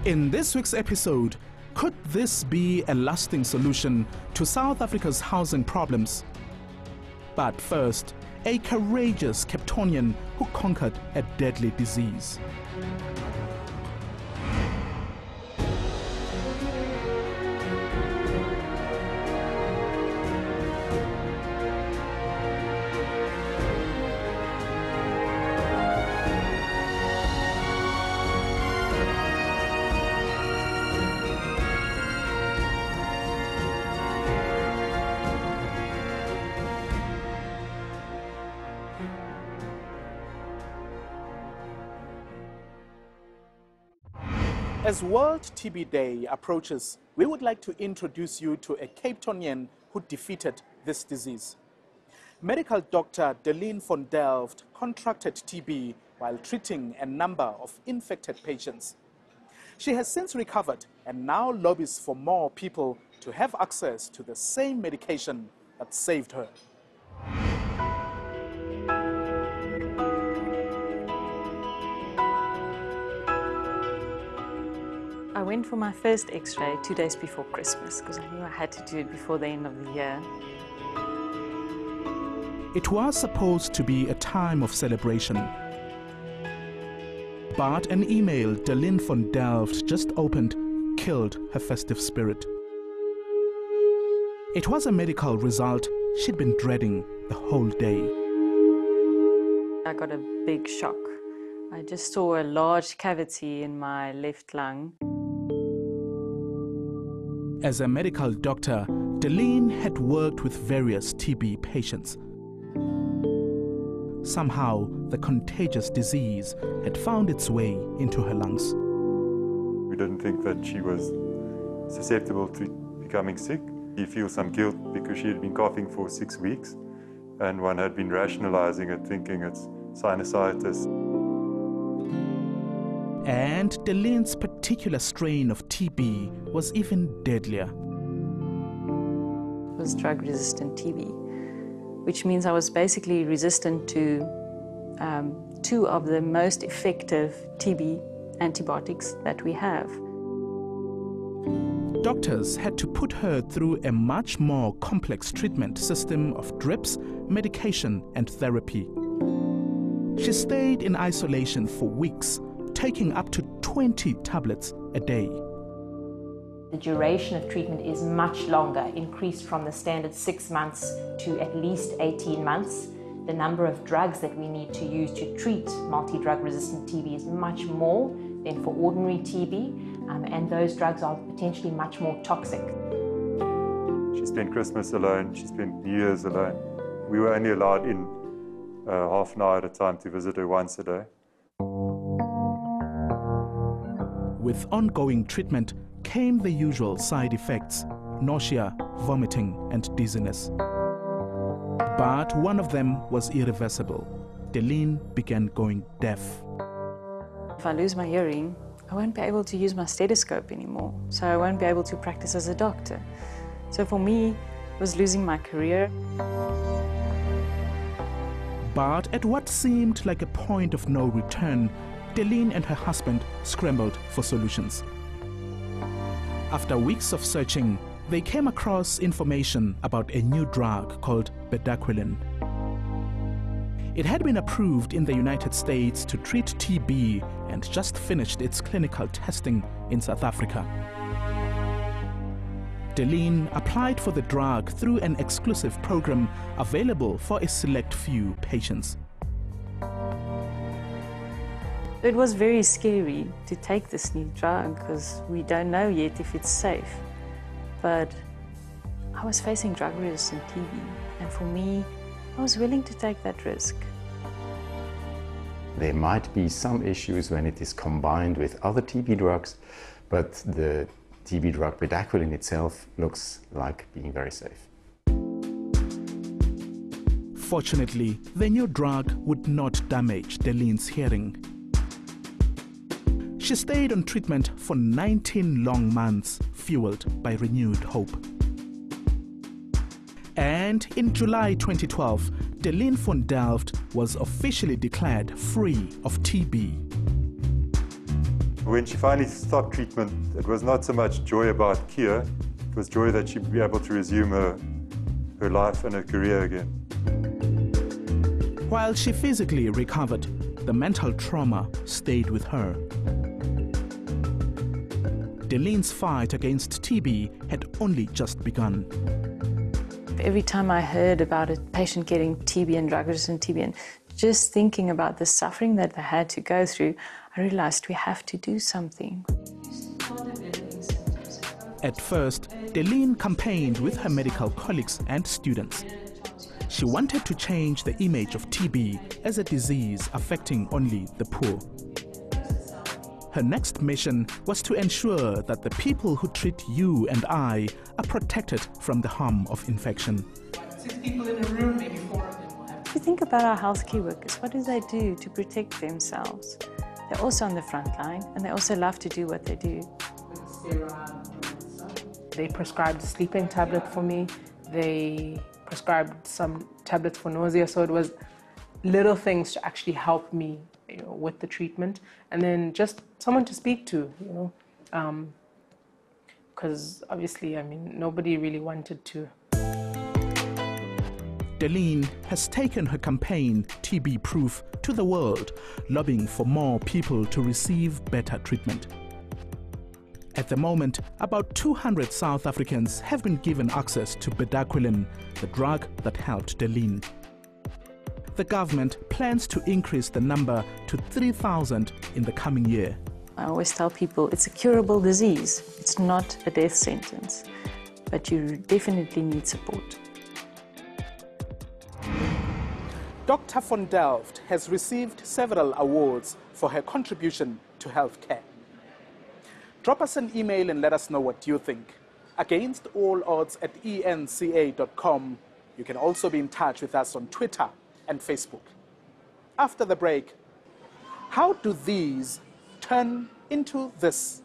In this week's episode, could this be a lasting solution to South Africa's housing problems? But first, a courageous Cape Townian who conquered a deadly disease. As World TB Day approaches, we would like to introduce you to a Cape Townian who defeated this disease. Medical doctor Dalene von Delft contracted TB while treating a number of infected patients. She has since recovered and now lobbies for more people to have access to the same medication that saved her. I went for my first X-ray 2 days before Christmas because I knew I had to do it before the end of the year. It was supposed to be a time of celebration. But an email Dalene von Delft just opened killed her festive spirit. It was a medical result she'd been dreading the whole day. I got a big shock. I just saw a large cavity in my left lung. As a medical doctor, Dalene had worked with various TB patients. Somehow, the contagious disease had found its way into her lungs. We didn't think that she was susceptible to becoming sick. You feel some guilt because she had been coughing for 6 weeks, and one had been rationalizing it, thinking it's sinusitis. And Dalene's particular strain of TB was even deadlier. It was drug-resistant TB, which means I was basically resistant to 2 of the most effective TB antibiotics that we have. Doctors had to put her through a much more complex treatment system of drips, medication, and therapy. She stayed in isolation for weeks, taking up to 20 tablets a day. The duration of treatment is much longer, increased from the standard 6 months to at least 18 months. The number of drugs that we need to use to treat multi-drug resistant TB is much more than for ordinary TB, and those drugs are potentially much more toxic. She spent Christmas alone, she spent New Year's alone. We were only allowed in half an hour at a time to visit her once a day. With ongoing treatment came the usual side effects: nausea, vomiting, and dizziness. But one of them was irreversible. Dalene began going deaf. If I lose my hearing, I won't be able to use my stethoscope anymore, so I won't be able to practice as a doctor. So for me, it was losing my career. But at what seemed like a point of no return, Dalene and her husband scrambled for solutions. After weeks of searching, they came across information about a new drug called bedaquiline. It had been approved in the United States to treat TB and just finished its clinical testing in South Africa. Dalene applied for the drug through an exclusive program available for a select few patients. It was very scary to take this new drug because we don't know yet if it's safe. But I was facing drug-resistant TB, and for me, I was willing to take that risk. There might be some issues when it is combined with other TB drugs, but the TB drug bedaquiline itself looks like being very safe. Fortunately, the new drug would not damage Dalene's hearing. She stayed on treatment for 19 long months, fueled by renewed hope. And in July 2012, Dalene von Delft was officially declared free of TB. When she finally stopped treatment, it was not so much joy about cure, it was joy that she'd be able to resume her life and her career again. While she physically recovered, the mental trauma stayed with her. Dalene's fight against TB had only just begun. Every time I heard about a patient getting TB and drug-resistant TB, and just thinking about the suffering that they had to go through, I realized we have to do something. At first, Dalene campaigned with her medical colleagues and students. She wanted to change the image of TB as a disease affecting only the poor. Her next mission was to ensure that the people who treat you and I are protected from the harm of infection. 6 people in a room, maybe 4 of them will have. If you think about our healthcare workers, what do they do to protect themselves? They're also on the front line, and they also love to do what they do. They prescribed a sleeping tablet for me. They prescribed some tablets for nausea, so it was little things to actually help me, with the treatment, and then just someone to speak to, because obviously, nobody really wanted to. Dalene has taken her campaign, TB Proof, to the world, lobbying for more people to receive better treatment. At the moment, about 200 South Africans have been given access to bedaquiline, the drug that helped Dalene. The government plans to increase the number to 3,000 in the coming year. I always tell people it's a curable disease. It's not a death sentence, but you definitely need support. Dr. von Delft has received several awards for her contribution to healthcare. Drop us an email and let us know what you think. Against all odds at eNCA.com. You can also be in touch with us on Twitter and Facebook. After the break, how do these turn into this?